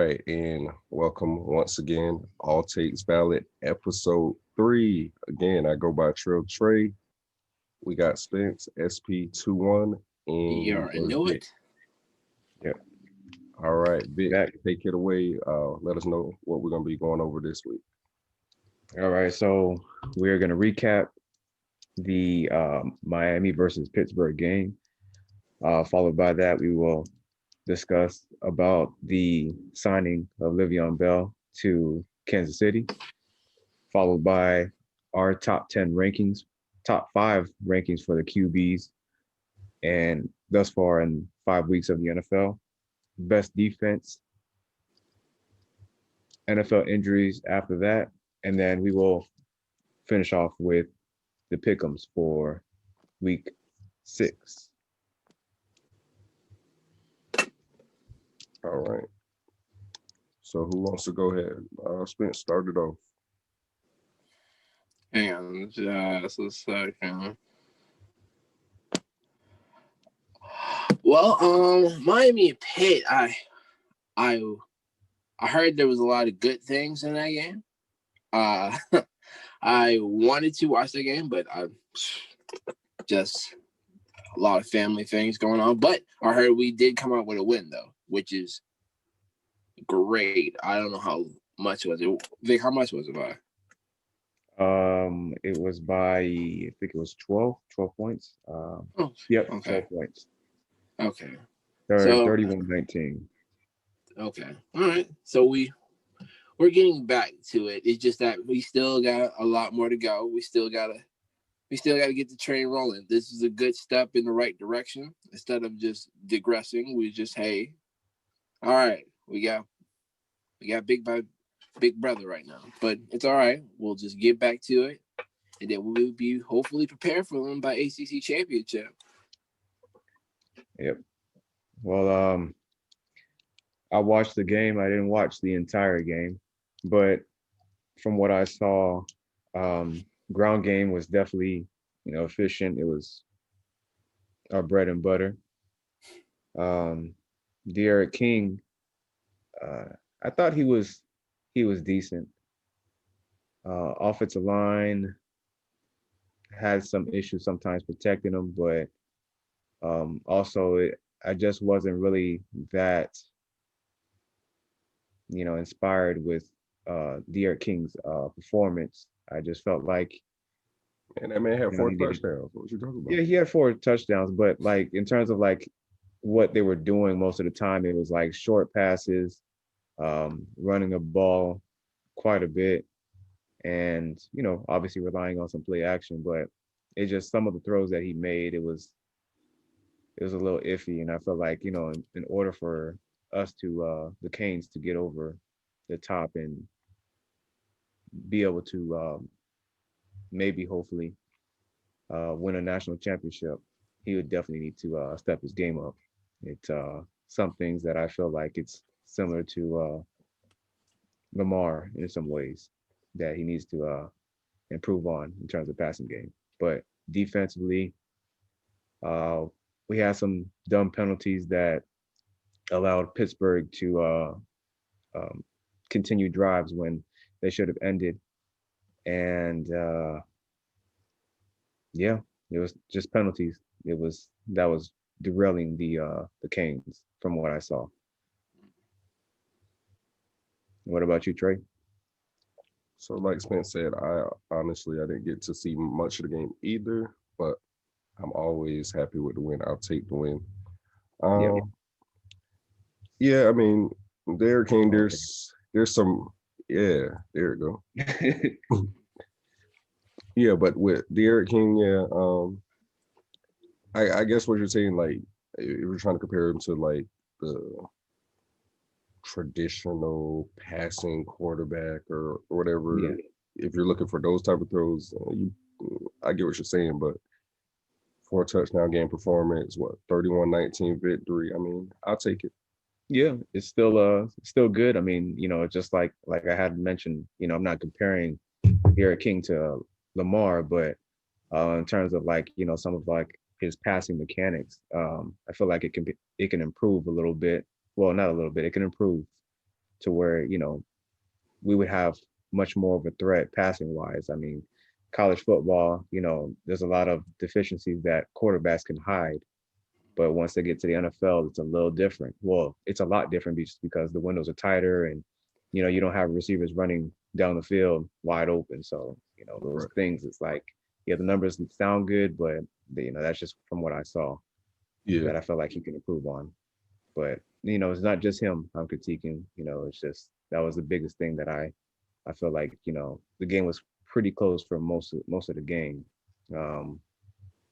right, and welcome once again. All takes valid, episode 3. Again, I go by Trill Trayy. We got Spence, SP21, You and already where's know Vick? it. Yep. All right, Vick, Back. take it away. Let us know what we're gonna be going over this week. All right, so we're gonna recap the Miami versus Pittsburgh game. Followed by that, we will discuss about the signing of Leveon Bell to Kansas City. Followed by our top 10 rankings, top 5 rankings for the QBs, and thus far in 5 weeks of the NFL. Best defense, NFL injuries after that, and then we will finish off with the pickems for week 6. All right. So who wants to go ahead? Spence started off. Hang on just a second. Well, Miami and Pitt, I heard there was a lot of good things in that game. Uh I wanted to watch the game, but I just a lot of family things going on. But I heard we did come out with a win though, which is great. I don't know how much was it. Vic, how much was it by? It was by I think it was 12 points. Oh, Yep, okay. 12 points. Okay. 31-19. Okay. All right. So we're getting back to it. It's just that we still got a lot more to go. We still gotta get the train rolling. This is a good step in the right direction. Instead of just digressing, we just all right, we got big brother right now. But it's all right. We'll just get back to it. And then we'll be hopefully prepared for them by ACC championship. Yep. Well, I watched the game. I didn't watch the entire game, but from what I saw, ground game was definitely, efficient. It was our bread and butter. Um, De'Aaron King, uh, I thought he was decent. Offensive line had some issues sometimes protecting him, but also I just wasn't really that inspired with De'Aaron King's performance. I just felt like And that man had four he needed. touchdowns. What you talking about? Yeah, he had 4 touchdowns, but like in terms of like what they were doing most of the time, it was like short passes, running the ball quite a bit, and obviously relying on some play action. But it's just some of the throws that he made, it was a little iffy, and I felt like in order for us to the Canes to get over the top and be able to maybe hopefully win a national championship, he would definitely need to step his game up. It's some things that I feel like it's similar to Lamar in some ways that he needs to improve on in terms of passing game. But defensively, uh, we had some dumb penalties that allowed Pittsburgh to um, continue drives when they should have ended. And yeah, it was just penalties. That was derailing the Canes from what I saw. What about you, Trey? So, like Spence said, I didn't get to see much of the game either, but I'm always happy with the win. I'll take the win. Yep. Um, yeah, I mean, there King, Oh, there's some, yeah, there you okay. go. Yeah, but with Derek King, yeah, I guess what you're saying, like, if you're trying to compare him to like the traditional passing quarterback or Yeah. whatever, if you're looking for those type of throws, I get what you're saying, but 4 touchdown game performance, what 31-19 victory. I mean, I'll take it. Yeah, it's still good. I mean, it's just like I had mentioned, I'm not comparing Derek King to Lamar, but in terms of like, some of like his passing mechanics, I feel like it can improve a little bit. Well, not a little bit, it can improve. to where, we would have much more of a threat passing wise. I mean, college football, there's a lot of deficiencies that quarterbacks can hide. But once they get to the NFL, it's a little different. Well, it's a lot different just because the windows are tighter and, you don't have receivers running down the field wide open. So, those Right. things, it's like, yeah, the numbers sound good, but, that's just from what I saw Yeah. that I felt like he can improve on. But, it's not just him I'm critiquing. It's just that was the biggest thing that I feel like, the game was pretty close for most of the game. Um,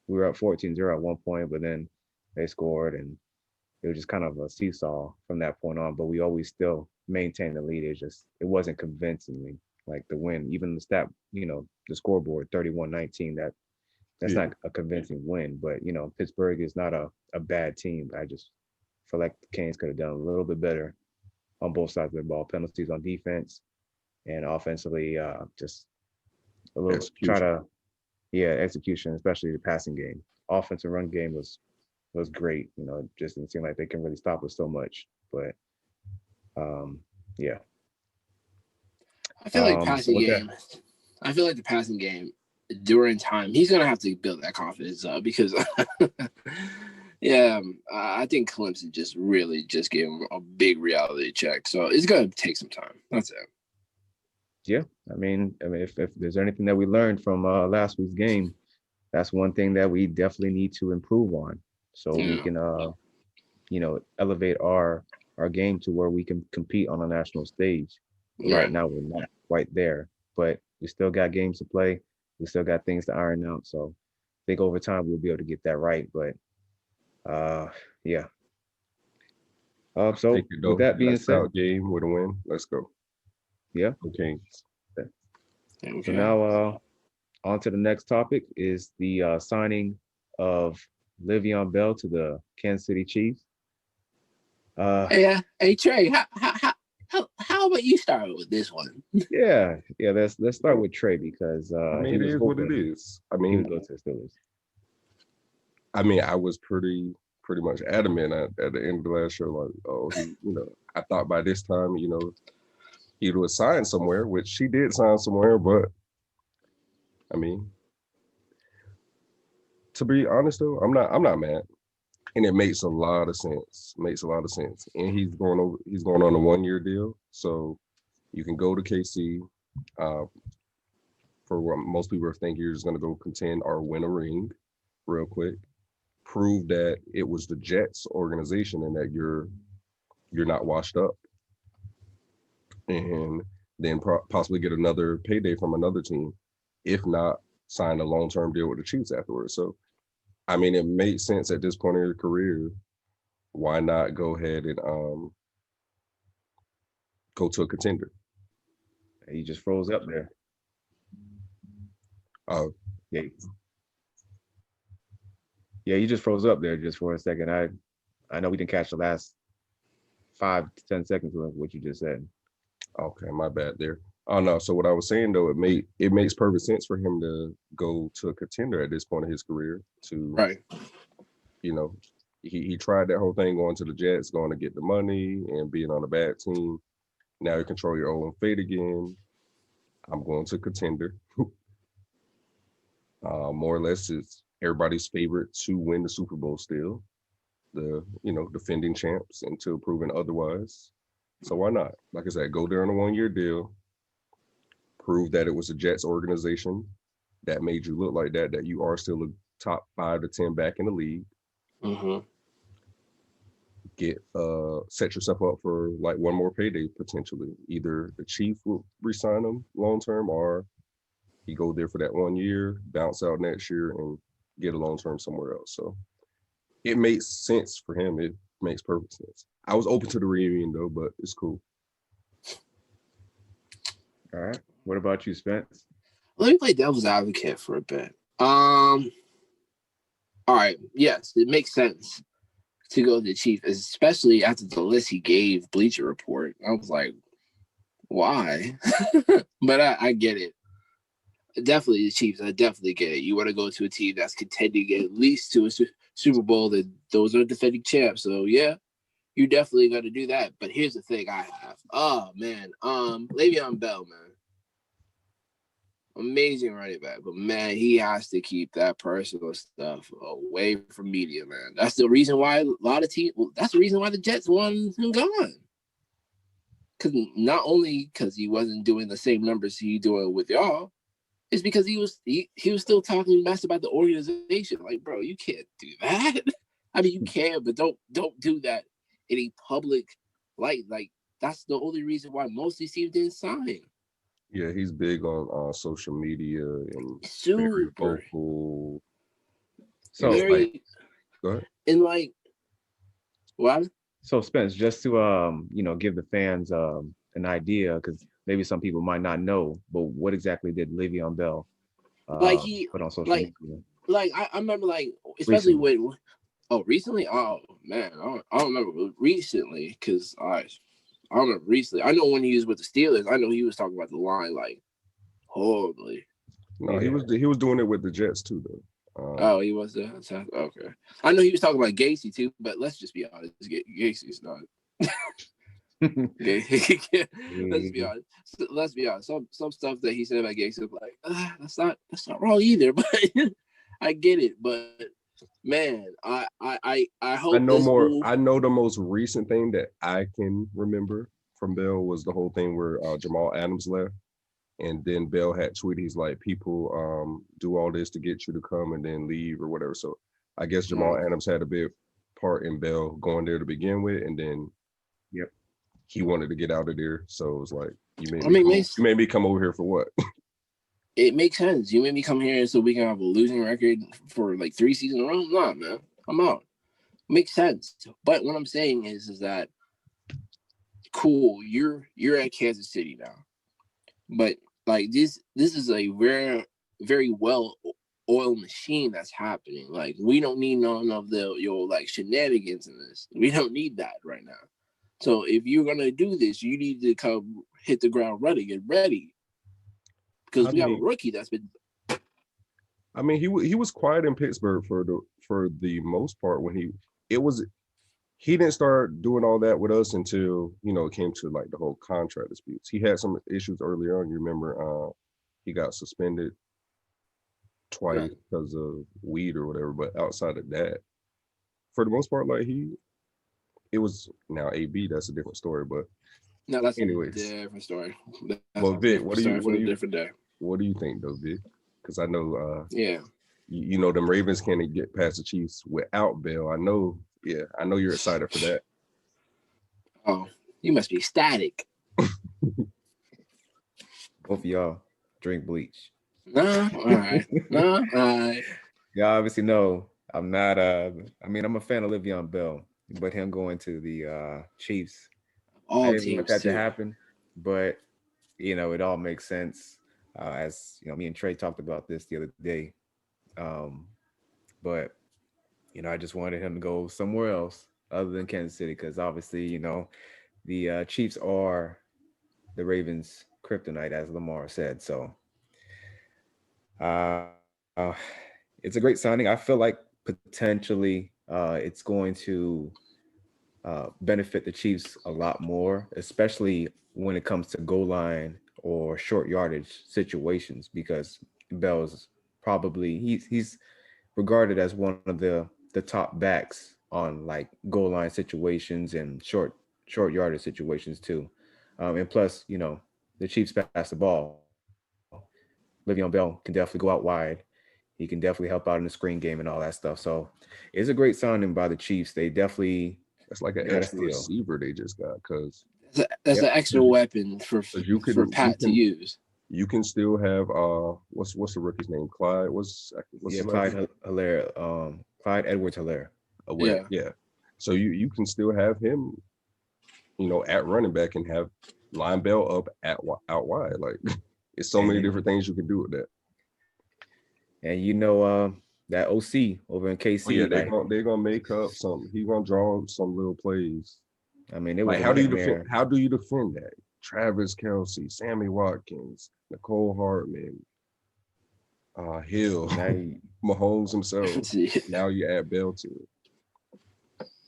we were up 14-0 at one point, but then they scored and it was just kind of a seesaw from that point on. But we always still maintained the lead. It wasn't convincingly like the win. Even the stat, the scoreboard 31-19, that's Yeah. not a convincing win. But Pittsburgh is not a bad team. I just feel like the Canes could have done a little bit better on both sides of the ball. Penalties on defense and offensively, just a little try Execution. execution, especially the passing game. Offensive run game was great. It just didn't seem like they can really stop us so much. But yeah. I feel like So with that, I feel like the passing game during time, he's gonna have to build that confidence up because yeah, I think Clemson just really just gave him a big reality check. So it's gonna take some time. That's it. yeah. I mean, if there's anything that we learned from last week's game, that's one thing that we definitely need to improve on, so we can elevate our game to where we can compete on a national stage. Right now, we're not quite there, but we still got games to play. We still got things to iron out. So I think over time we'll be able to get that right. But yeah. So Take it, with though. that being Last said, out game with a win. Let's go. yeah. Okay. Okay. So now on to the next topic is the signing of Leveon Bell to the Kansas City Chiefs. Hey, Trey, how about you start with this one? Yeah. Let's start with Trey because I mean, he it was is what it hoping is. I he mean, would go to the Steelers. I was pretty much adamant at the end of the last show, like, oh, I thought by this time, he would sign somewhere, which he did sign somewhere, but I mean, to be honest though, I'm not mad. And it makes a lot of sense. And he's going on a 1-year deal. So you can go to KC for what most people are thinking you're just gonna go contend or win a ring real quick. Prove that it was the Jets organization and that you're not washed up. And then possibly get another payday from another team. If not, sign a long-term deal with the Chiefs afterwards. So I mean, it makes sense at this point in your career. Why not go ahead and go to a contender? He just froze up there. Oh, Yeah. Yeah, you just froze up there just for a second. I know we didn't catch the last 5 to 10 seconds of what you just said. okay, my bad there. Oh no. So what I was saying though, it makes perfect sense for him to go to a contender at this point in his career. Right. He tried that whole thing going to the Jets, going to get the money and being on a bad team. Now you control your own fate again. I'm going to contender. More or less, it's everybody's favorite to win the Super Bowl still. The defending champs until proven otherwise. So why not? Like I said, go there on a 1-year deal. Prove that it was a Jets organization that made you look like that you are still a top 5 to 10 back in the league. Mm-hmm. Get set yourself up for like one more payday potentially. Either the Chief will re-sign him long term, or he go there for that 1 year, bounce out next year, and get a long term somewhere else. So it makes sense for him. It makes perfect sense. I was open to the reunion though, but it's cool. All right. What about you, Spence? Let me play devil's advocate for a bit. All right. Yes, it makes sense to go to the Chiefs, especially after the list he gave Bleacher Report. I was like, why? But I get it. Definitely the Chiefs. I definitely get it. You want to go to a team that's contending at least to a Super Bowl. That those are defending champs. So yeah, you definitely got to do that. But here's the thing I have. Oh man, Le'Veon Bell, man, amazing running back, but man, he has to keep that personal stuff away from media, man. That's the reason why a lot of teams. Well, that's the reason why the Jets want him gone. Because not only because he wasn't doing the same numbers he doing with y'all, it's because he was still talking mess about the organization. Like, bro, you can't do that. I mean, you can, but don't do that in a public light. Like, that's the only reason why most of these teams didn't sign. Yeah, he's big on social media and very Super. vocal. So It's like, Very go ahead. and like what? so Spence, just to give the fans an idea, because maybe some people might not know, but what exactly did Le'Veon Bell Like he put on social like media I remember like especially recently? when recently, oh man, I don't remember recently because I don't remember recently. I know when he was with the Steelers, I know he was talking about the line like horribly. No, Yeah. he was doing it with the Jets too, though. Oh, he was there. Okay. I know he was talking about Gacy too, but let's just be honest. Gacy's not. Let's be honest. Let's be honest. Some stuff that he said about Gacy was like, that's not wrong either. But I get it. But man, I hope this move. I know the most recent thing that I can remember from Bell was the whole thing where Jamal Adams left. And then Bell had tweeted, he's like, people do all this to get you to come and then leave or whatever. So I guess Jamal Adams had a big part in Bell going there to begin with. And then Yep. he wanted to get out of there. So it was like, you made me come over here for what? It makes sense. You made me come here so we can have a losing record for like 3 seasons in a row. Nah, man. I'm out. Makes sense. But what I'm saying is that cool, you're at Kansas City now. But like this is a very well oiled machine that's happening. Like we don't need none of your like shenanigans in this. We don't need that right now. So if you're gonna do this, you need to come hit the ground running and ready. Because we have a rookie that's been. I mean, he was quiet in Pittsburgh for the most part when he didn't start doing all that with us until, it came to like the whole contract disputes. He had some issues early on. You remember he got suspended twice because of weed or whatever. But outside of that, for the most part, like it was now AB. That's a different story. But No, that's anyways, a different story. That's well, Vic, what do you think though, Vic? Because I know, you know, them Ravens can't get past the Chiefs without Bell. I know you're excited for that. Oh, you must be ecstatic. Both of y'all drink bleach. No, all right. No, all right. Y'all obviously know I'm not. I'm a fan of Le'Veon Bell, but him going to the Chiefs, I didn't want that to happen. But it all makes sense. As me and Trey talked about this the other day. But I just wanted him to go somewhere else other than Kansas City because obviously, the Chiefs are the Ravens' kryptonite, as Lamar said. So it's a great signing. I feel like potentially it's going to benefit the Chiefs a lot more, especially when it comes to goal line or short yardage situations, because Bell's probably he's regarded as one of the top backs on like goal line situations and short yardage situations too. And plus, the Chiefs pass the ball. Le'Veon Bell can definitely go out wide. He can definitely help out in the screen game and all that stuff. So it's a great signing by the Chiefs. They definitely that's like an extra receiver they just got because that's an extra weapon for Pat to use. You can still have what's the rookie's name? Clyde. What's Clyde Hilaire, Clyde Edwards-Hilaire. Yeah. So you can still have him, at running back and have line Bell up out wide. Like it's so many different things you can do with that. And that OC over in KC. They're gonna make up something. He's gonna draw some little plays. I mean, it was like how do you defend that? Travis Kelce, Sammy Watkins, Nicole Hartman, Hill, Mahomes himself. Now you add Bell to it.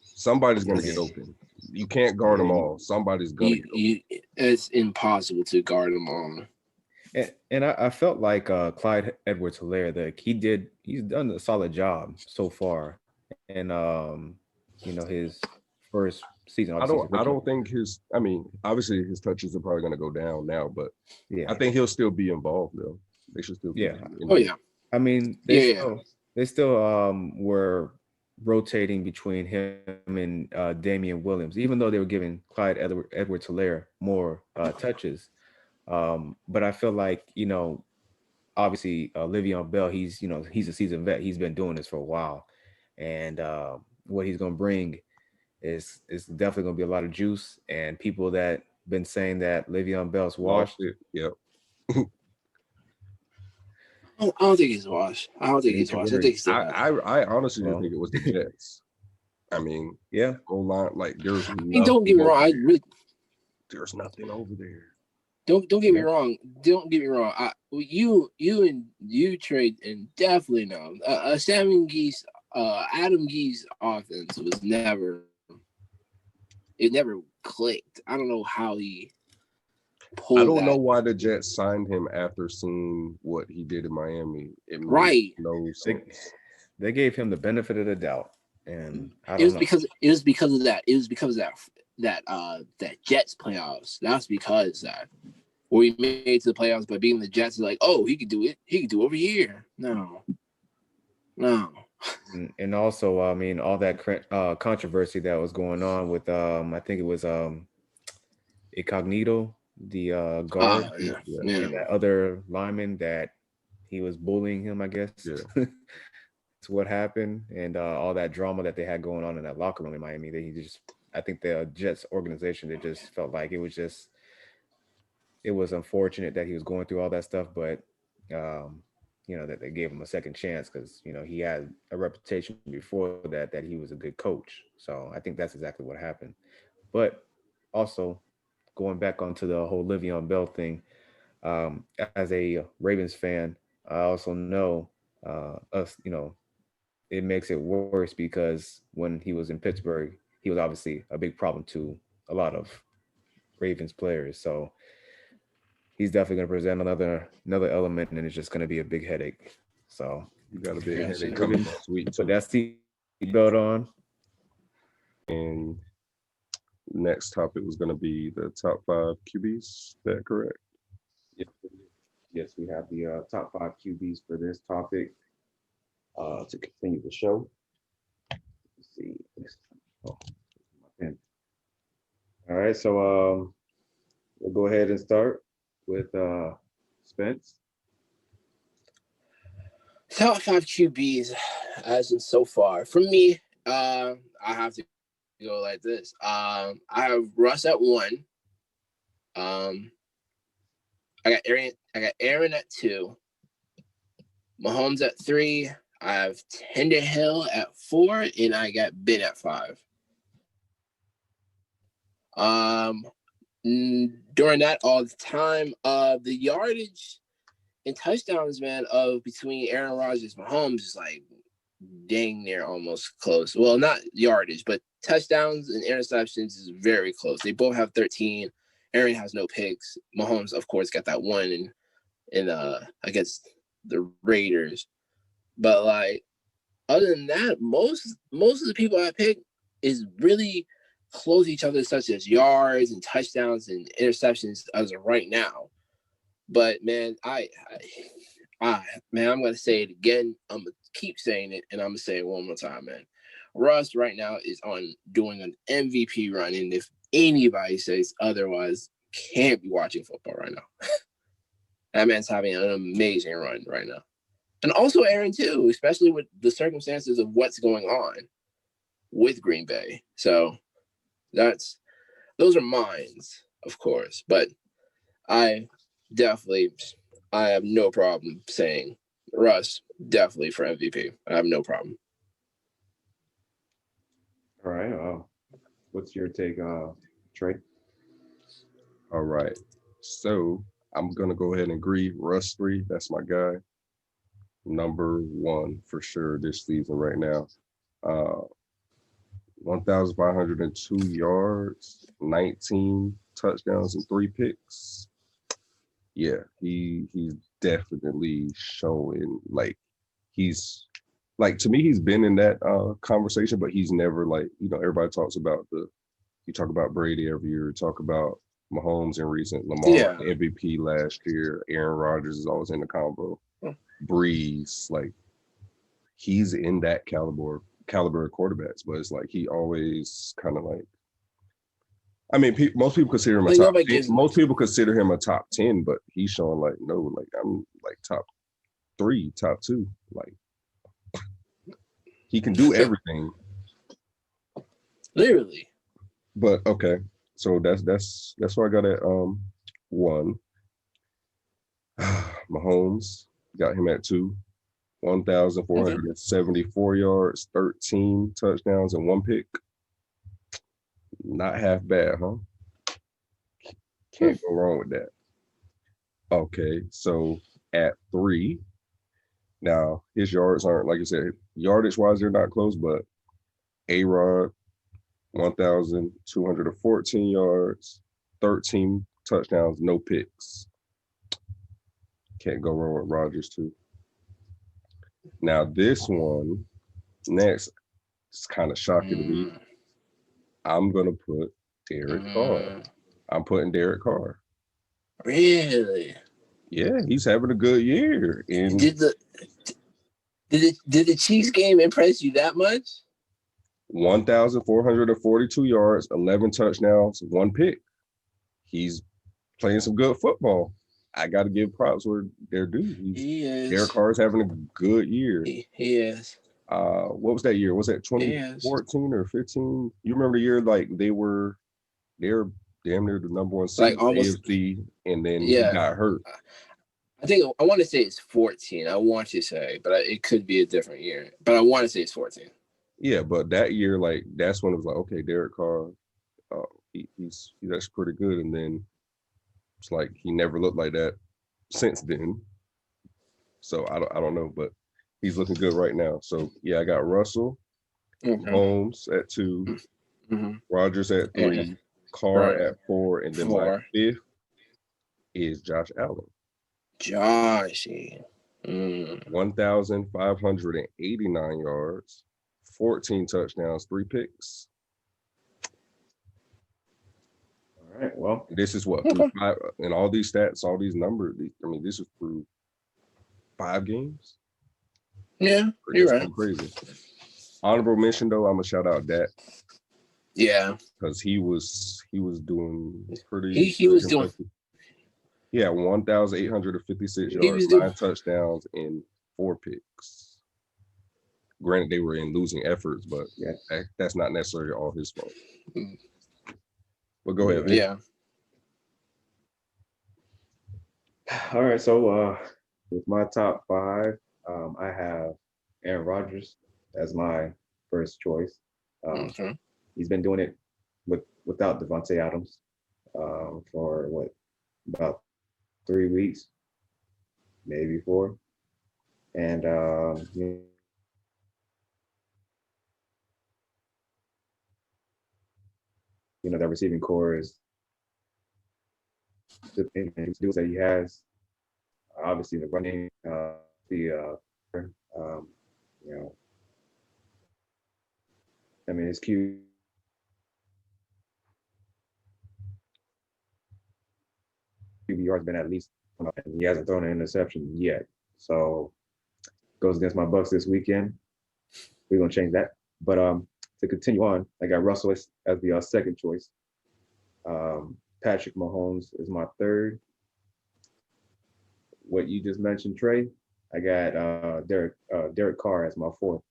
Somebody's gonna get open. you can't guard them Yeah, all. Somebody's gonna get them. It's impossible to guard them all. And I felt like Clyde Edwards-Helaire, that he's done a solid job so far, and his first season, I obviously he's don't a I rookie. don't think obviously his touches are probably gonna go down now, but I Yeah, think he'll still be involved though. They should still be yeah. in Oh there. yeah, I mean, yeah. they still were rotating between him and Damian Williams, even though they were giving Edwards-Helaire more touches. But I feel like, obviously Leveon Bell, he's a seasoned vet. He's been doing this for a while, and what he's going to bring is definitely going to be a lot of juice. And people that been saying that Le'Veon Bell's Lost washed, it. Yep. I don't think he's washed. I don't think need he's to washed. I worry. think he's still I honestly just Well, think it was the Jets. I mean, yeah, goal line, like there's I mean, don't get nothing me wrong. over I there. really There's nothing over there. don't get me yeah. wrong. Don't get me wrong. You and you trade and definitely know. Sam Geese, Adam Geese offense was never. It never clicked. I don't know how he I pulled don't know that. why the Jets signed him after seeing what he did in Miami. It makes Right. no They, sense. they gave him the benefit of the doubt, and I It don't was know. because of that. It was because of that Jets playoffs. That's because that we made it to the playoffs, but being the Jets is like, oh, he could do it. He could do it over here. No. And also, I mean, all that controversy that was going on with, I think it was Incognito, the guard, Yeah. Yeah, Yeah. and that other lineman that he was bullying him, I guess. yeah. That's what happened, and all that drama that they had going on in that locker room in Miami. I think the Jets organization, they just felt like it was unfortunate that he was going through all that stuff, but um, that they gave him a second chance because he had a reputation before that he was a good coach. So I think that's exactly what happened. But also going back onto the whole Le'Veon Bell thing, as a Ravens fan, I also know us, it makes it worse because when he was in Pittsburgh, he was obviously a big problem to a lot of Ravens players. So he's definitely going to present another element, and it's just going to be a big headache. So You got a big Yeah, headache so- coming Ravens, next week put too. that seatbelt on. And next topic was going to be the top 5 QBs. Is that correct? Yes, yes, we have the top 5 QBs for this topic to continue the show. Let's see. Oh, my pen. All right, so we'll go ahead and start with Spence. Top 5 QBs as in so far. For me, I have to go like this. I have Russ at 1. I got Aaron at 2. Mahomes at 3. I have Hill at 4, and I got Ben at 5. During that all the time, the yardage and touchdowns, man, of between Aaron Rodgers and Mahomes is like dang near almost close. Well, not yardage, but touchdowns and interceptions is very close. They both have 13. Aaron has no picks. Mahomes, of course, got that one in against the Raiders. But like other than that, most of the people I pick is really close to each other, such as yards and touchdowns and interceptions as of right now. But man, man, I'm gonna say it again. I'm gonna keep saying it, and I'm gonna say it one more time, man. Russ right now is doing an MVP run, and if anybody says otherwise, can't be watching football right now. That man's having an amazing run right now, and also Aaron too, especially with the circumstances of what's going on with Green Bay. So those are mines, of course, but I have no problem saying Russ definitely for MVP. I have no problem. All right. What's your take, Trey? All right. So I'm going to go ahead and agree. Russ 3, that's my guy. Number 1 for sure this season right now. 1,502 yards, 19 touchdowns, and 3 picks. Yeah, he's definitely showing like he's like to me he's been in that conversation, but he's never like everybody talks about you talk about Brady every year, you talk about Mahomes in recent, Lamar MVP last year, Aaron Rodgers is always in the combo, Breeze, like he's in that caliber of quarterbacks, but it's like he always kind of like. I mean, most people consider him a top 10. Most people consider him a top 10, but he's showing like no, like I'm like top 3, top 2. Like he can do everything. Literally. But okay, so that's why I got at 1. Mahomes got him at 2. 1,474 yards, 13 touchdowns, and 1 pick. Not half bad, huh? Can't go wrong with that. Okay, so at 3, now his yards aren't, like you said, yardage-wise, they're not close, but A-Rod, 1,214 yards, 13 touchdowns, no picks. Can't go wrong with Rodgers, too. Now, this one, next, it's kind of shocking to me. I'm going to put Derek Carr. I'm putting Derek Carr. Really? Yeah, he's having a good year. And did the Chiefs game impress you that much? 1,442 yards, 11 touchdowns, 1 pick. He's playing some good football. I got to give props where they're due. He is. Derek Carr's having a good year. He is. What was that year? Was that 2014 or 15? You remember the year like they're damn near the number 1 seed, like almost AFC, and then he got hurt. I want to say it's 14. I want to say, but it could be a different year. But I want to say it's 14. Yeah, but that year, like that's when it was like, okay, Derek Carr, he's actually pretty good, and then it's like he never looked like that since then. So I don't know, but he's looking good right now. So yeah, I got Russell, Holmes at 2, Rodgers at 3, Carr at 4, and then my 5th is Josh Allen. 1,589 yards, 14 touchdowns, 3 picks. All right. Well, this is what through 5, and all these stats, all these numbers. I mean, this is through 5 games. Yeah, you're right. Crazy. Honorable mention though, I'm gonna shout out Dak. Yeah, because he was doing pretty. He was doing. Yeah, 1,856 yards, 9 touchdowns, and 4 picks. Granted, they were in losing efforts, but that's not necessarily all his fault. But go ahead, Vick. Yeah. All right, so with my top 5, I have Aaron Rodgers as my first choice. He's been doing it without Devontae Adams for about 3 weeks, maybe 4, and that receiving core is the skills that he has. Obviously, the running, I mean, his QB has been at least, and he hasn't thrown an interception yet. So goes against my Bucks this weekend. We're gonna change that. But to continue on, I got Russell as the second choice. Patrick Mahomes is my 3rd. What you just mentioned, Trey, I got Derek Carr as my 4th,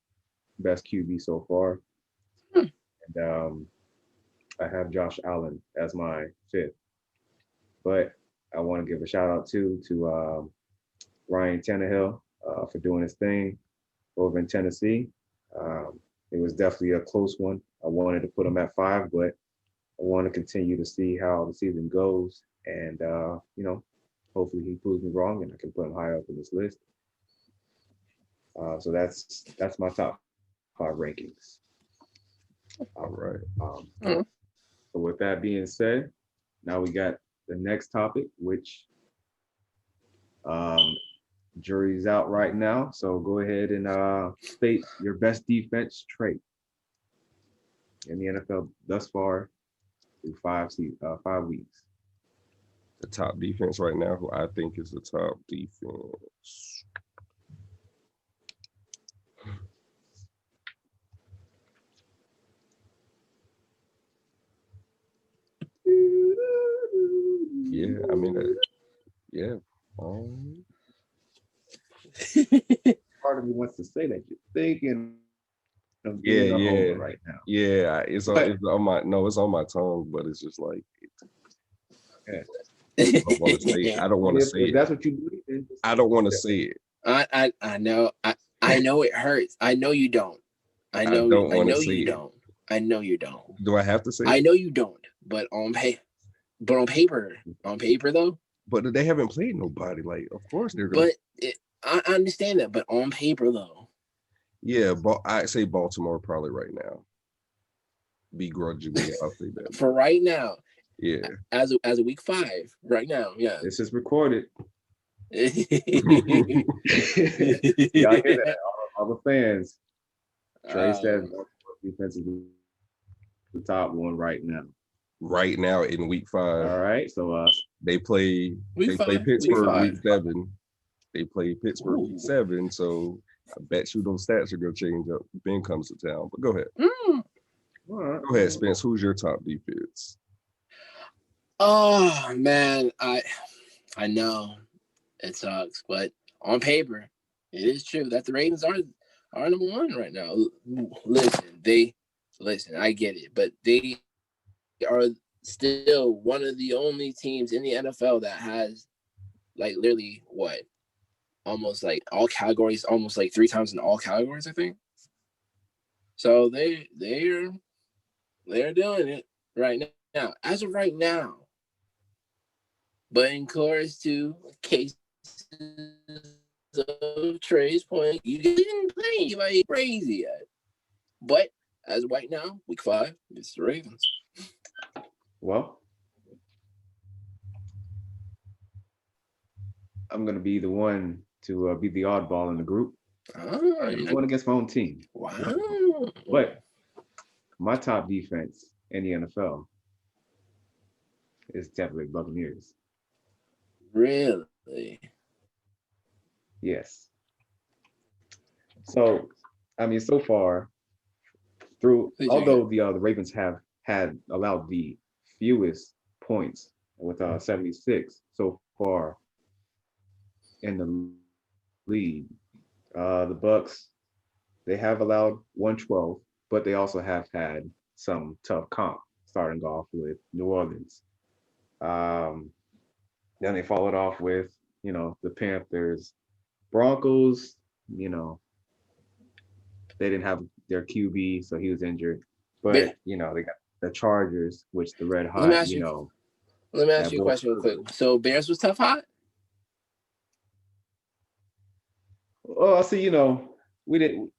best QB so far. And I have Josh Allen as my 5th. But I want to give a shout out to Ryan Tannehill for doing his thing over in Tennessee. It was definitely a close one. I wanted to put him at 5, but I want to continue to see how the season goes. And, hopefully he proves me wrong and I can put him higher up in this list. So that's my top 5 rankings. All right. Mhm. So with that being said, now we got the next topic, which um, jury's out right now. So go ahead and state your best defense trait in the NFL thus far through 5 weeks. The top defense right now, who I think is the top defense. Yeah, I mean, yeah. Part of me wants to say that you're thinking of Yeah, being a yeah, homer right now. yeah. It's on, But it's on my no, it's on my tongue, but it's just like yeah. I don't want to say it. I don't want to say If it. that's what you believe in, just I don't want to say it. I know. I know it hurts. I know you don't. I I know don't I want to know say you it. don't. I know you don't. Do I have to say I it? know you don't. But on paper though. But they haven't played nobody. Like, of course they're gonna. But I understand that. But on paper though, Yeah, I say Baltimore probably right now. Begrudgingly, I'll say that. for right now, Yeah. as a week 5, right now, yeah. this is recorded. Yeah, Y'all hear that? All the fans. Trey says defense is the top one right now. Right now in week 5. All right, so they play week they 5, play Pittsburgh week week 5. 7. They play Pittsburgh week Ooh. 7. So I bet you those stats are gonna change up. Ben comes to town. But go ahead. Mm. all Go ahead, Spence. Who's your top defense? Oh man, I know it sucks, but on paper, it is true that the Ravens are number 1 right now. Listen, I get it, but they are still one of the only teams in the NFL that has like literally what, almost like all categories, almost like 3 times in all categories, I think. So they're doing it right now, as of right now. But in chorus to cases of Tray's point, you didn't play anybody crazy yet. But as of right now, week 5, it's the Ravens. Well, I'm gonna be the one to be the oddball in the group. I'm going against my own team. Wow. But my top defense in the NFL is definitely Buccaneers. Really? Yes. So, I mean, so far, although the Ravens have had allowed the fewest points with 76 so far in the league, the Bucks, they have allowed 112, but they also have had some tough comp, starting off with New Orleans. Then they followed off with, the Panthers, Broncos, they didn't have their QB, so he was injured. But, they got the Chargers, which the Red Hot, Let me ask you a question real quick. So Bears was tough hot? Oh, see, we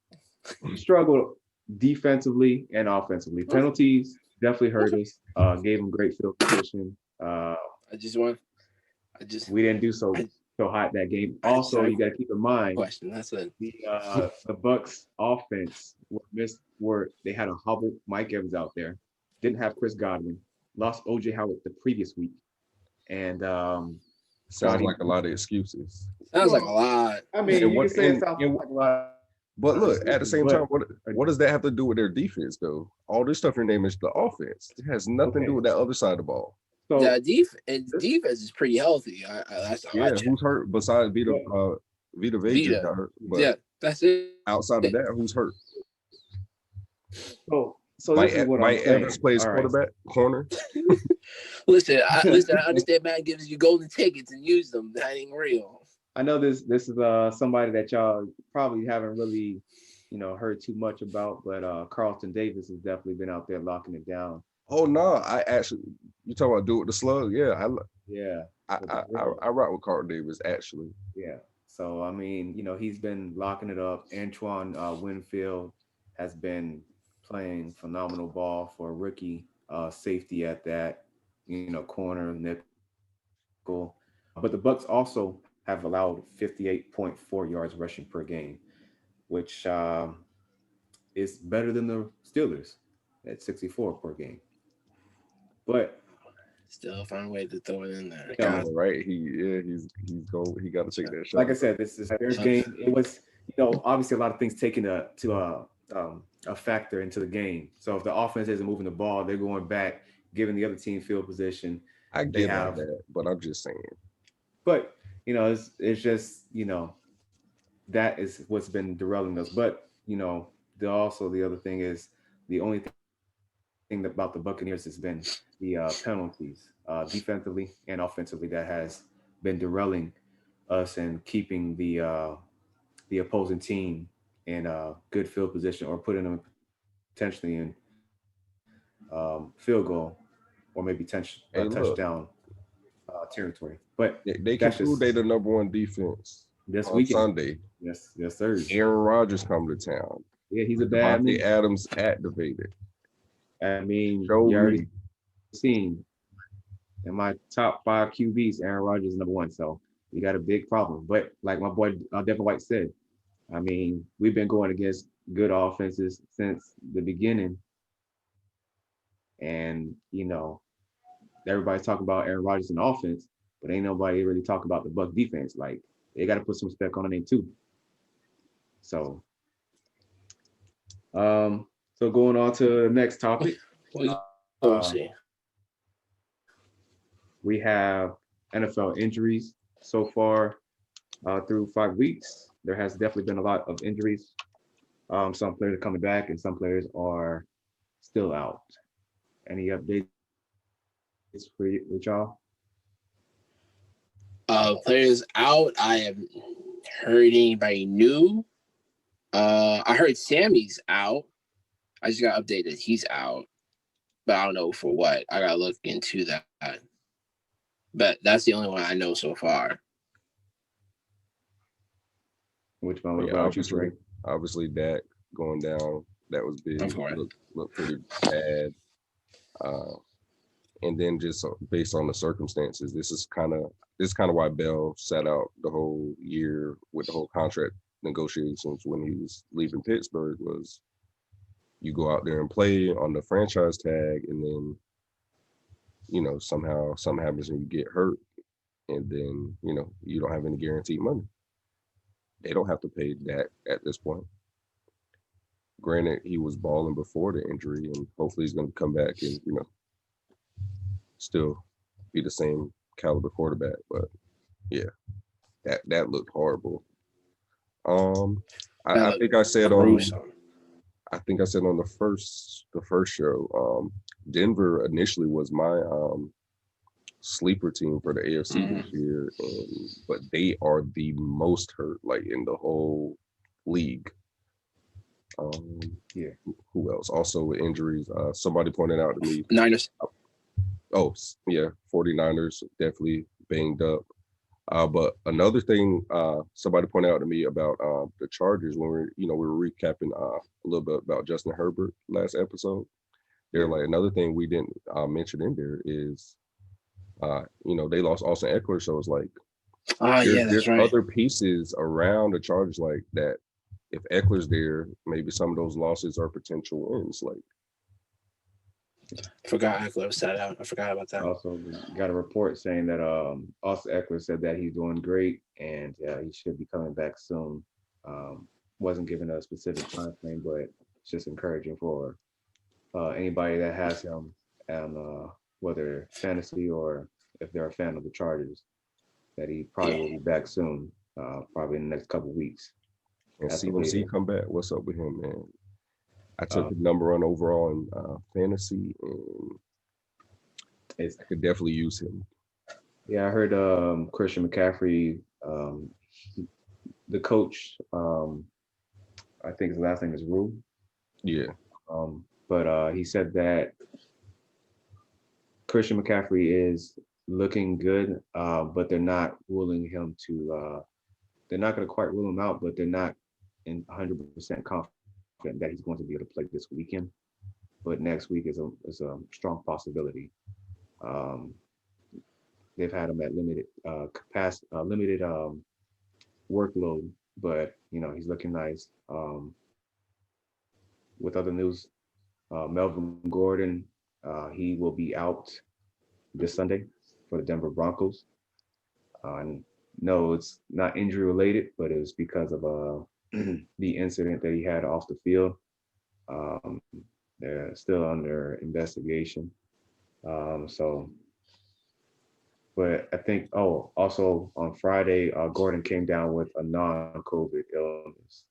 struggled defensively and offensively. Penalties definitely hurt us. Gave them great field position. We didn't do so hot that game. Also, you got to keep in mind question. That's it. The Bucks offense were they had a hobbled Mike Evans out there, didn't have Chris Godwin, lost OJ Howard the previous week, and sounds like a lot of excuses. Sounds like a lot. I mean, you can say it sounds like a lot. But look, at the same time, what does that have to do with their defense, though? All this stuff you're naming is the offense. It has nothing to do with that other side of the ball. So defense is pretty healthy. Who's hurt besides Vita Vega got hurt? But yeah, that's it. Outside of that, who's hurt? So this is what I'm saying. Evans plays corner. Listen, I understand man gives you golden tickets and use them. That ain't real. I know this is somebody that y'all probably haven't really, heard too much about, but Carlton Davis has definitely been out there locking it down. Oh no, I actually, you talking about do with the slug? Yeah, I rock with Carlton Davis actually. Yeah. So I mean, he's been locking it up. Antoine Winfield has been playing phenomenal ball for a rookie safety at that, corner, nickel. But the Bucks also have allowed 58.4 yards rushing per game, which is better than the Steelers at 64 per game. But Still find a way to throw it in there. you I know, God, know, right? He's go. He got to take that like shot. I said, this is Bears game. It was, obviously a lot of things taken a factor into the game. So if the offense isn't moving the ball, they're going back, giving the other team field position. I They get all have, that, but I'm just saying. but it's just that is what's been derailing us. But the other thing is the only thing about the Buccaneers has been the penalties, defensively and offensively, that has been derailing us and keeping the opposing team in a good field position or putting them potentially in field goal or maybe Hey, look, touchdown territory. But they that's can prove just they the number one defense this on weekend. Sunday. Yes, sir. Aaron Rodgers come to town. Yeah, he's a With bad Devontae man. Adams activated. I mean, Show you already me. seen in my top five QBs, Aaron Rodgers is number one. So we got a big problem. But like my boy Devin White said, I mean, we've been going against good offenses since the beginning. And, everybody's talking about Aaron Rodgers and offense, but ain't nobody really talking about the Buck defense. Like, they got to put some respect on the name too. So, so going on to the next topic, we gonna um, see. we have NFL injuries so far through 5 weeks. There has definitely been a lot of injuries. Some players are coming back, and some players are still out. Any updates with y'all? Players out. I haven't heard anybody new. I heard Sammy's out. I just got updated. He's out, but I don't know for what. I gotta look into that. But that's the only one I know so far. Which one? What Yeah, about you, Trey? obviously Dak going down. That was big. Of course. Looked pretty bad. Uh, and then just based on the circumstances, this is kind of why Bell sat out the whole year with the whole contract negotiations when he was leaving Pittsburgh. Was you go out there and play on the franchise tag, and then somehow something happens and you get hurt, and then you don't have any guaranteed money. They don't have to pay that at this point. Granted, he was balling before the injury, and hopefully he's going to come back and still be the same caliber quarterback. But yeah, that looked horrible. I think I said on the first show, Denver initially was my sleeper team for the AFC this year, but they are the most hurt like in the whole league. Yeah. Who else? Also with injuries, somebody pointed out to me. Niners. Oh yeah, 49ers definitely banged up. But another thing, somebody pointed out to me about the Chargers when we were recapping a little bit about Justin Herbert last episode. They're like another thing we didn't mention in there is, they lost Austin Eckler, so it's like there's right. other pieces around the Chargers like that. If Eckler's there, maybe some of those losses are potential wins. Like, Forgot Eckler was sat out. I forgot about that. Also got a report saying that Austin Eckler said that he's doing great and he should be coming back soon. Wasn't given a specific time frame, but it's just encouraging for anybody that has him, and whether fantasy or if they're a fan of the Chargers, that he probably will be back soon, probably in the next couple of weeks. and That's CMC come back. What's up with him, man? I took the number one overall in fantasy, and I could definitely use him. Yeah, I heard Christian McCaffrey, the coach, I think his last name is Rue. Yeah. But he said that Christian McCaffrey is looking good, but they're not ruling him to. They're not going to quite rule him out, but they're not in 100% confident that he's going to be able to play this weekend. but next week is a strong possibility. Um, they've had him at limited capacity, limited workload, but he's looking nice. With other news, Melvin Gordon, he will be out this Sunday for the Denver Broncos. And no, it's not injury related, but it was because of the incident that he had off the field. Um, they're still under investigation. So, but I think, also on Friday, Gordon came down with a non-COVID illness,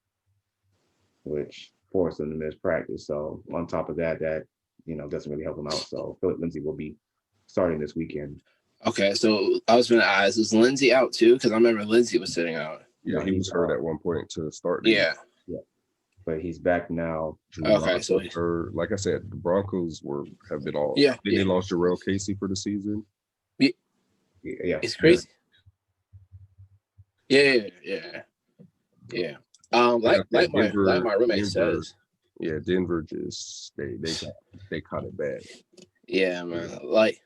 which forced him to miss practice. So on top of that, doesn't really help him out. So Philip Lindsay will be starting this weekend. Okay, so I was going to ask, is Lindsay out too? Because I remember Lindsay was sitting out. Yeah, he was hurt at one point to start the Yeah. Yeah. But he's back now. Okay, so like I said, the Broncos have been all. Yeah, They lost Jarrell Casey for the season. Yeah. It's crazy. Yeah. Like my roommate says. Yeah, Denver just they caught it bad. Yeah, man. Like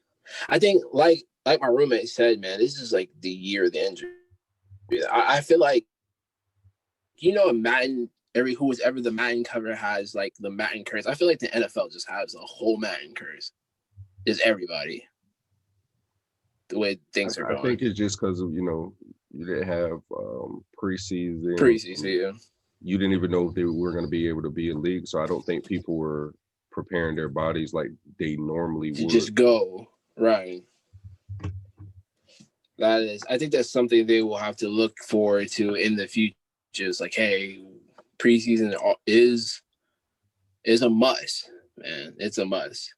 I think like my roommate said, man, this is like the year of the injury. I feel like Madden, who was ever the Madden cover has like the Madden curse. I feel like the NFL just has a whole Madden curse. Is everybody the way things are going? I think it's just because of you didn't have preseason. Yeah. You didn't even know if they were going to be able to be in league, so I don't think people were preparing their bodies like they normally would. Just go right. I think that's something they will have to look forward to in the future. It's like, hey, preseason is a must, man. It's a must.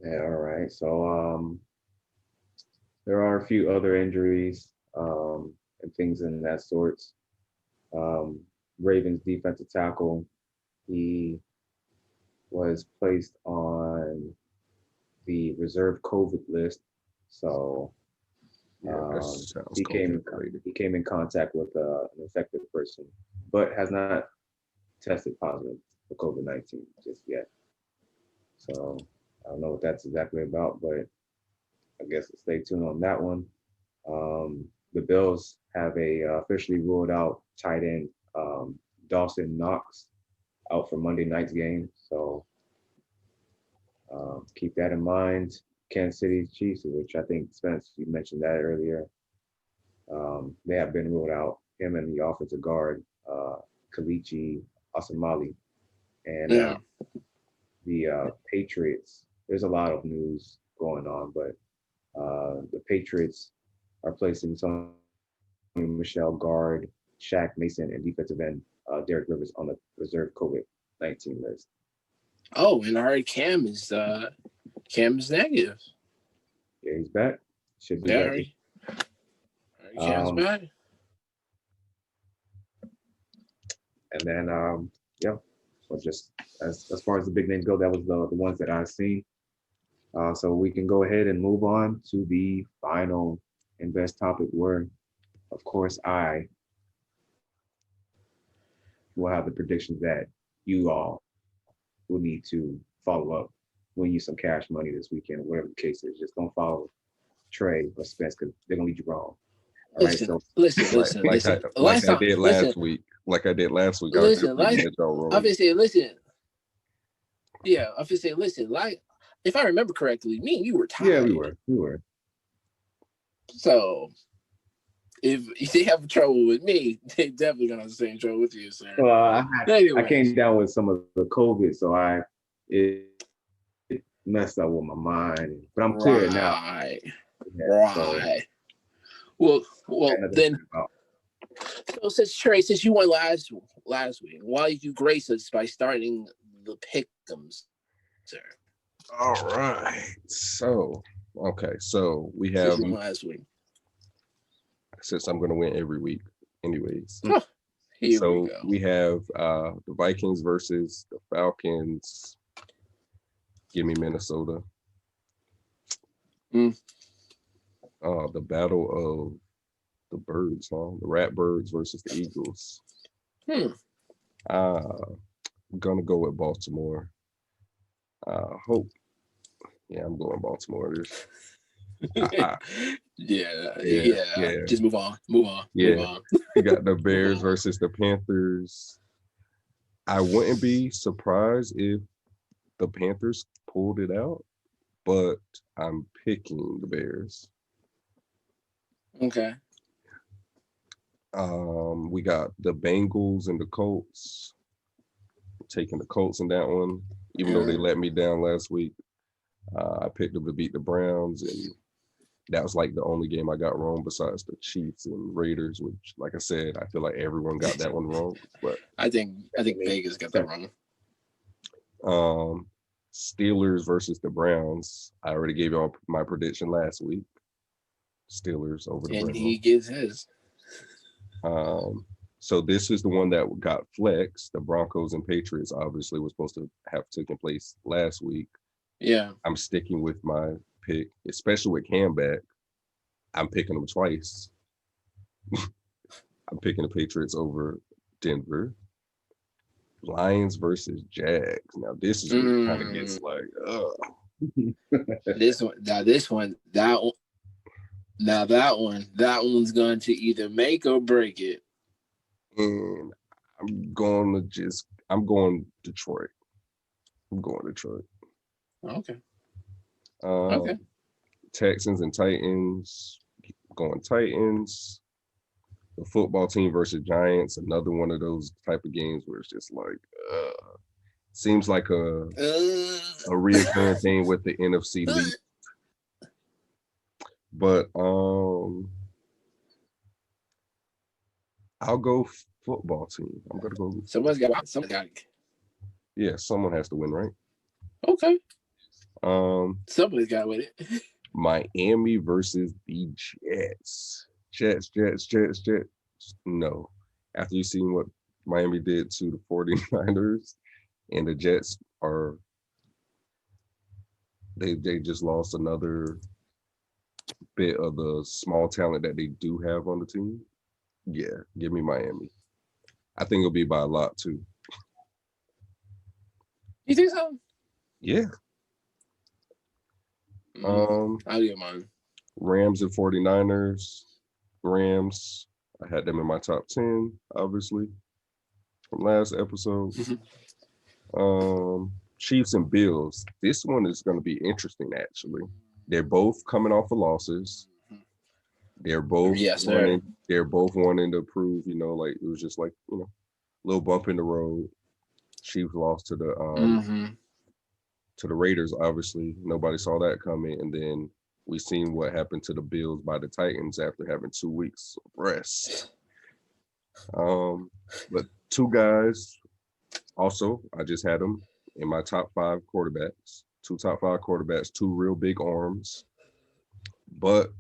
Yeah, all right. So there are a few other injuries and things in that sort. Ravens defensive tackle, he was placed on the reserve COVID list. So he came in contact with an infected person, but has not tested positive for COVID-19 just yet. So I don't know what that's exactly about, but I guess stay tuned on that one. The Bills have officially ruled out tight end Dawson Knox out for Monday night's game. So keep that in mind. Kansas City Chiefs, which I think Spence, you mentioned that earlier. They have been ruled out. Him and the offensive guard, Kalichi Asamali, and the Patriots. There's a lot of news going on, but the Patriots are placing some Michelle guard, Shaq Mason, and defensive end Derek Rivers on the reserve COVID-19 list. Oh, and I heard Cam is negative. Yeah, he's back. Should be back. Cam's back. And then so just as far as the big names go, that was the ones that I've seen. So we can go ahead and move on to the final and best topic where, of course, I will have the predictions that you all will need to follow up, win you some cash money this weekend, whatever the case is. Just don't follow Trey or Spence because they're going to lead you wrong. All right, so listen. Like I did last week. Listen, obviously, listen. Yeah, obviously, listen. Like, if I remember correctly, me and you were tied. Yeah, we were. So, if they have trouble with me, they definitely gonna have the same trouble with you, sir. Well, I came down with some of the COVID, so it messed up with my mind. But I'm clear now. Yeah, right. Well, then. So since you won last week, why did you grace us by starting the pickems, sir? All right. So we have last week. Since I'm going to win every week, anyways. We have the Vikings versus the Falcons. Give me Minnesota. The battle of the birds, the Rat Birds versus the Eagles. gonna go with Baltimore. Hope. Yeah, I'm going Baltimore. I, Yeah, yeah, yeah. yeah, Just move on, move on, move yeah. on, You got the move Bears on. versus the Panthers. I wouldn't be surprised if the Panthers pulled it out, but I'm picking the Bears. Okay. We got the Bengals and the Colts. Taking the Colts in that one, even though they Uh, let me down last week. I picked them to beat the Browns, and that was like the only game I got wrong besides the Chiefs and Raiders, which, like I said, I feel like everyone got that one wrong. But I think Vegas got that wrong, um, Steelers versus the Browns. I already gave y'all my prediction last week. Steelers over the and Browns. he gets his. Um, so this is the one that got flexed. The Broncos and Patriots obviously was supposed to have taken place last week. Yeah. I'm sticking with my pick, especially with Cam back. I'm picking them twice. I'm picking the Patriots over Denver. Lions versus Jags. Now this is where it kind of gets Mm, like, this one, now this one, that one, now that one's going to either make or break it. and I'm going Detroit. I'm going Detroit. Okay. Um, Okay. Texans and Titans. Going Titans. The football team versus Giants. Another one of those type of games where it's just like, seems like a reoccurring thing with the NFC league. But I'll go football team. I'm gonna go. someone's got. Yeah, someone has to win, right? Okay. Um, Somebody's got with it. Miami versus the Jets. Jets. No. After you seen what Miami did to the 49ers and the Jets are they just lost another bit of the small talent that they do have on the team. Yeah, give me Miami. I think it'll be by a lot too. You think so? Yeah. Um, I'll get mine. Rams and 49ers. Rams. I had them in my top 10, obviously, from last episode. Chiefs and Bills. This one is going to be interesting, actually. They're both coming off of losses. They're both Yes, sir. wanting. They're both wanting to prove, like it was just like little bump in the road. Chiefs lost to the Raiders. Obviously, nobody saw that coming, and then we seen what happened to the Bills by the Titans after having 2 weeks of rest. But two guys. Also, I just had them in my top 5 quarterbacks. 2 top 5 quarterbacks, 2 real big arms. But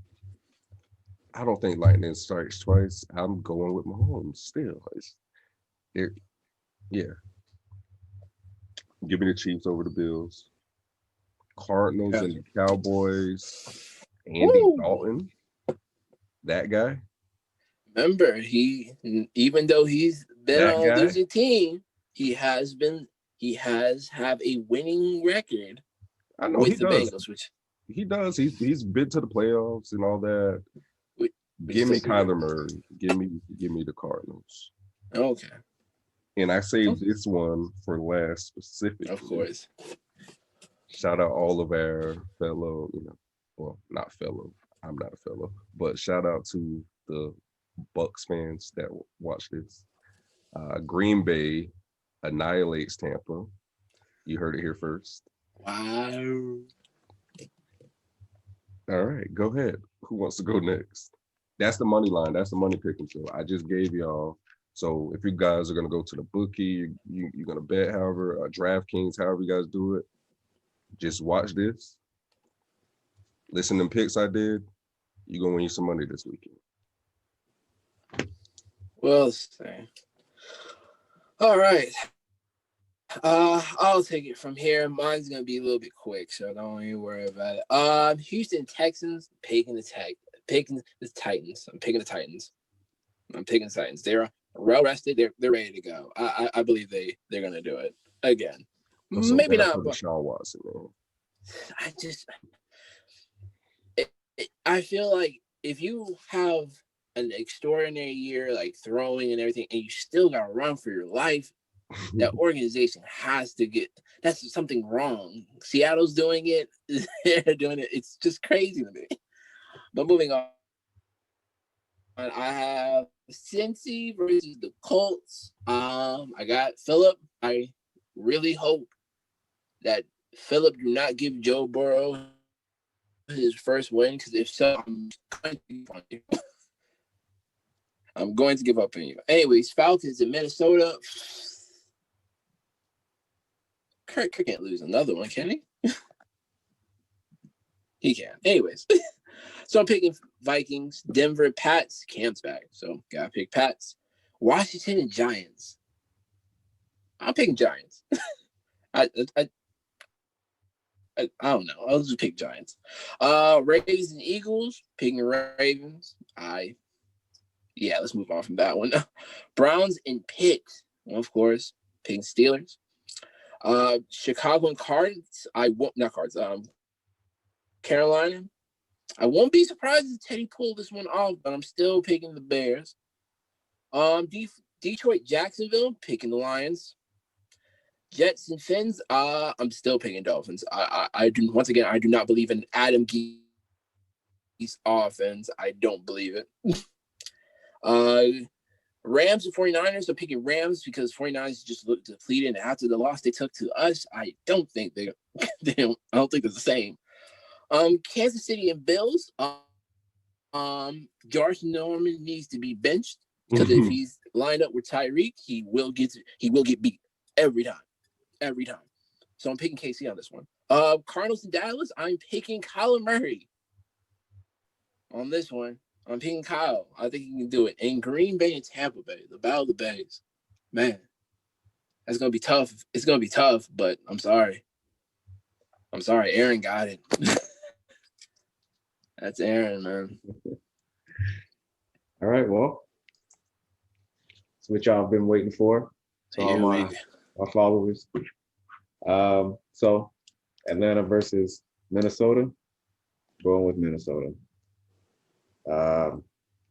I don't think lightning strikes twice. I'm going with Mahomes still. It, yeah. Give me the Chiefs over the Bills. Cardinals Yeah. and the Cowboys. Andy Woo! Dalton, that guy. Remember, even though he's been That on a guy. losing team, he has have a winning record I know he with the does. Bengals, which He does. He's been to the playoffs and all that. which Give is me so good. Kyler Murray. Give me the Cardinals. Okay, And I saved this one for last of specifically. course. Shout out all of our fellow, well, not fellow. I'm not a fellow, but shout out to the Bucks fans that watch this. Green Bay annihilates Tampa. You heard it here first. Wow. All right, go ahead. Who wants to go next? That's the money line. That's the money picking show. I just gave y'all. So if you guys are gonna go to the bookie, you're gonna bet, however, DraftKings, however you guys do it, just watch this. Listen to them picks I did. You're gonna win you some money this weekend. Well, all right. I'll take it from here. Mine's gonna be a little bit quick, so don't even worry about it. Houston Texans picking the Titans. I'm picking the Titans. They're well rested. They're ready to go. I believe they're gonna do it again. I'm so Maybe bad for not, but Deshaun Watson, man. I just I feel like if you have an extraordinary year, like throwing and everything, and you still got to run for your life, that organization has to get. That's something wrong. Seattle's doing it. They're doing it. It's just crazy to me. But moving on, I have Cincy versus the Colts. I got Phillip. I really hope that Phillip do not give Joe Burrow his first win, because if so, I'm going to give up on you. I'm going to give up on you. Anyways, Falcons in Minnesota. Kirk can't lose another one, can he? He can. Anyways, so I'm picking Vikings, Denver, Pats, Cam's back. So gotta pick Pats. Washington and Giants. I'm picking Giants. I don't know. I'll just pick Giants. Ravens and Eagles, picking Ravens. Let's move on from that one. Browns and Pitt, of course, picking Steelers. Chicago and Cards. Carolina. I won't be surprised if Teddy pulled this one off, but I'm still picking the Bears. Detroit, Jacksonville, picking the Lions. Jets and Fins. I'm still picking Dolphins. I do not believe in Adam Gee's offense. I don't believe it. Rams and 49ers are picking Rams because 49ers just look depleted, and after the loss they took to us, I don't think I don't think they're the same. Kansas City and Bills. Josh Norman needs to be benched because if he's lined up with Tyreek, he will get beat every time. So I'm picking KC on this one. Cardinals and Dallas. I'm picking Kyler Murray on this one. I'm picking Kyle. I think he can do it. And Green Bay and Tampa Bay, the Battle of the Bays. Man, that's going to be tough. It's going to be tough, but I'm sorry. Aaron got it. That's Aaron, man. All right, well, that's what y'all been waiting for. So all my followers. So Atlanta versus Minnesota. Going with Minnesota.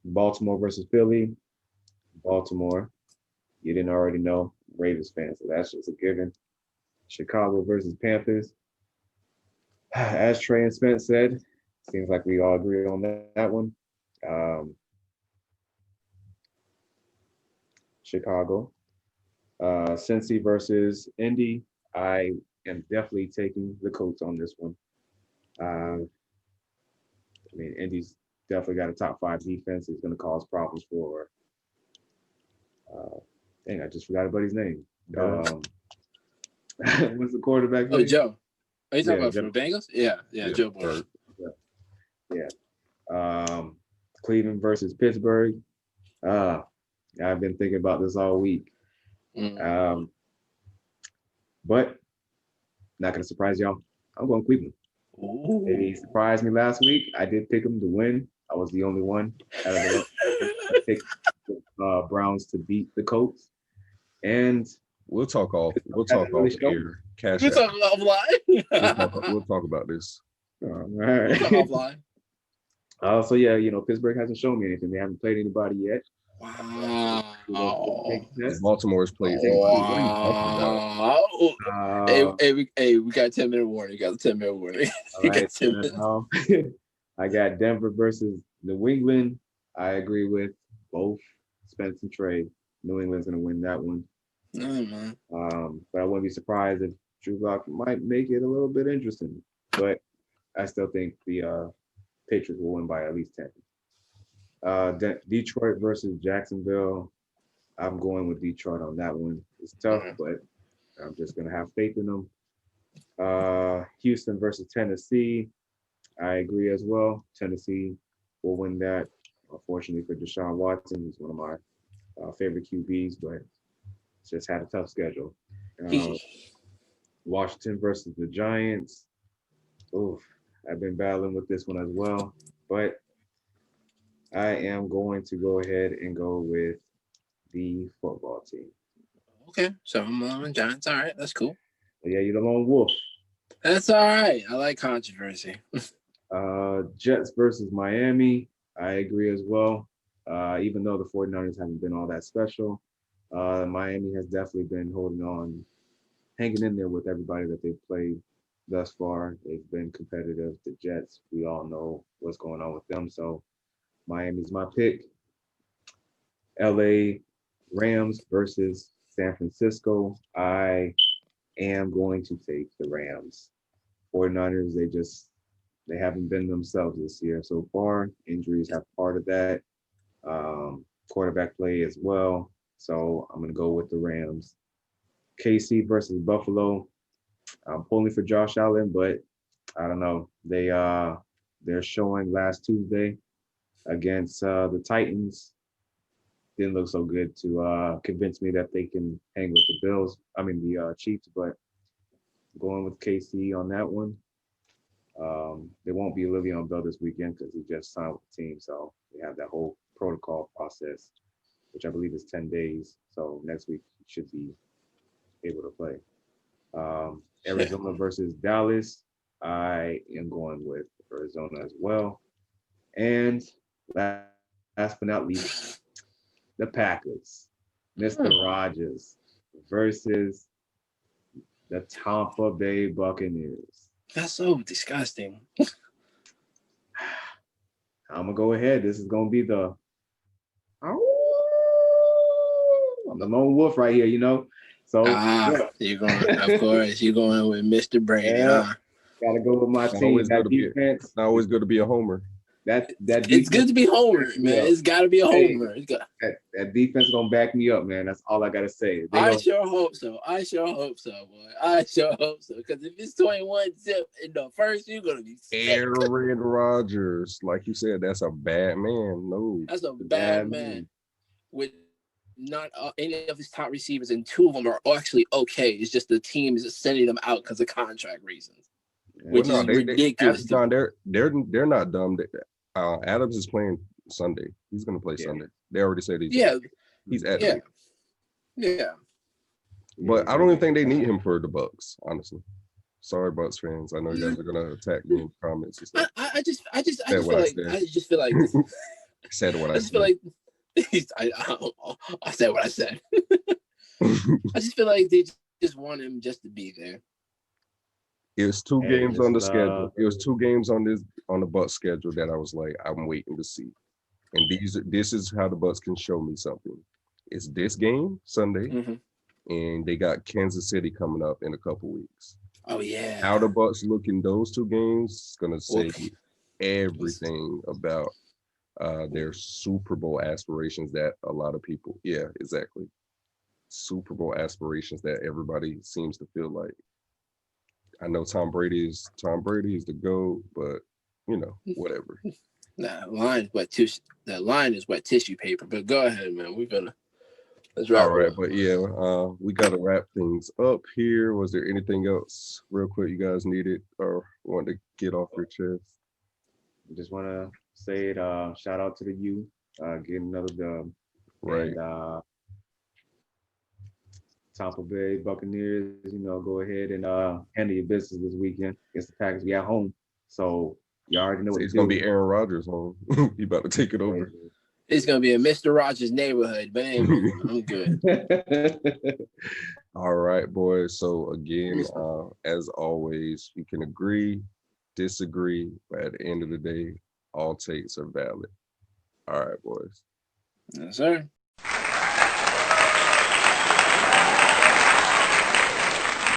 Baltimore versus Philly. Baltimore. You didn't already know. Ravens fans, so that's just a given. Chicago versus Panthers. As Trey and Spence said, seems like we all agree on that one. Chicago. Cincy versus Indy. I am definitely taking the Colts on this one. Indy's definitely got a top 5 defense. It's going to cause problems for. I just forgot about his name. What's the quarterback name? Joe. Are you talking about from the Bengals? Yeah, Joe Burrow. Yeah. Cleveland versus Pittsburgh. I've been thinking about this all week. But not going to surprise y'all. I'm going Cleveland. Ooh. He surprised me last week. I did pick him to win. I was the only one out of the I picked Browns to beat the Colts. And we'll talk off here. We'll talk offline. We'll talk about this. All right. Offline. So Pittsburgh hasn't shown me anything. They haven't played anybody yet. Wow. Baltimore's played. Wow. Hey, we got a 10-minute warning. You got a 10-minute warning. All right, I got Denver versus New England. I agree with both Spence and Trey. New England's going to win that one. But I wouldn't be surprised if Drew Lock might make it a little bit interesting. But I still think the Patriots will win by at least 10. Detroit versus Jacksonville. I'm going with Detroit on that one. It's tough, but I'm just going to have faith in them. Houston versus Tennessee. I agree as well. Tennessee will win that. Unfortunately for Deshaun Watson, he's one of my favorite QBs, but just had a tough schedule. Washington versus the Giants. Oof, I've been battling with this one as well, but I am going to go ahead and go with the football team. Okay, so I'm on Giants. All right, that's cool. But yeah, you're the lone wolf. That's all right. I like controversy. Jets versus Miami. I agree as well. Even though the 49ers haven't been all that special, Miami has definitely been holding on, hanging in there with everybody that they've played thus far. They've been competitive. The Jets, we all know what's going on with them. So Miami's my pick. LA Rams versus San Francisco. I am going to take the Rams. 49ers, they haven't been themselves this year so far. Injuries have part of that. Quarterback play as well. So I'm gonna go with the Rams. KC versus Buffalo. I'm pulling for Josh Allen, but I don't know. They're showing last Tuesday against the Titans. Didn't look so good to convince me that they can hang with the Bills. I mean the Chiefs, but going with KC on that one. There won't be Leveon Bell this weekend because he just signed with the team. So we have that whole protocol process, which I believe is 10 days. So next week he should be able to play. Arizona versus Dallas. I am going with Arizona as well. And last but not least, the Packers. Mr. Rogers versus the Tampa Bay Buccaneers. That's so disgusting. I'm gonna go ahead. This is gonna be the I'm the lone wolf right here, you know. So you're going, of course, you're going with Mr. Brady. yeah, gotta go with my It's team. always That good to be. defense. It's always good to be a homer. That It's good to be homer, man. It's got to be a homer. That defense gonna back me up, man. That's all I gotta say. Sure hope so. I sure hope so, boy. I sure hope so. Because if it's 21-0 in the first, you're gonna be sick. Aaron Rodgers, like you said, that's a bad man. No, that's a bad man. With not any of his top receivers, and two of them are actually okay. It's just the team is just sending them out because of contract reasons, which is ridiculous. They're not dumb. Adams is playing Sunday. He's going to play Sunday. They already said he's at it. Yeah. But I don't even think they need him for the Bucks, honestly. Sorry, Bucks fans. I know you guys are gonna attack me in the comments and stuff. I just feel like said what I said. I feel like I said what I said. I just feel like they just want him just to be there. It was two games on the schedule. It was two games on the Bucks schedule that I was like, I'm waiting to see. And this is how the Bucks can show me something. It's this game Sunday, and they got Kansas City coming up in a couple weeks. Oh yeah. How the Bucks look in those two games is gonna say everything about their Super Bowl aspirations that a lot of people, exactly. Super Bowl aspirations that everybody seems to feel like. I know Tom Brady is the GOAT, but whatever. That line is wet tissue paper. But go ahead, man. Let's wrap. All right, but we gotta wrap things up here. Was there anything else, real quick, you guys needed or wanted to get off your chest? I just want to say it. Shout out to the U, getting another dub. Right. And, Tampa Bay Buccaneers, go ahead and handle your business this weekend against the Packers. We at home, so you already know it's gonna be Aaron Rodgers home. He about to take it over. It's gonna be a Mr. Rogers neighborhood, but anyway, I'm good. All right, boys. So again, as always, you can agree, disagree, but at the end of the day, all takes are valid. All right, boys. Yes, sir.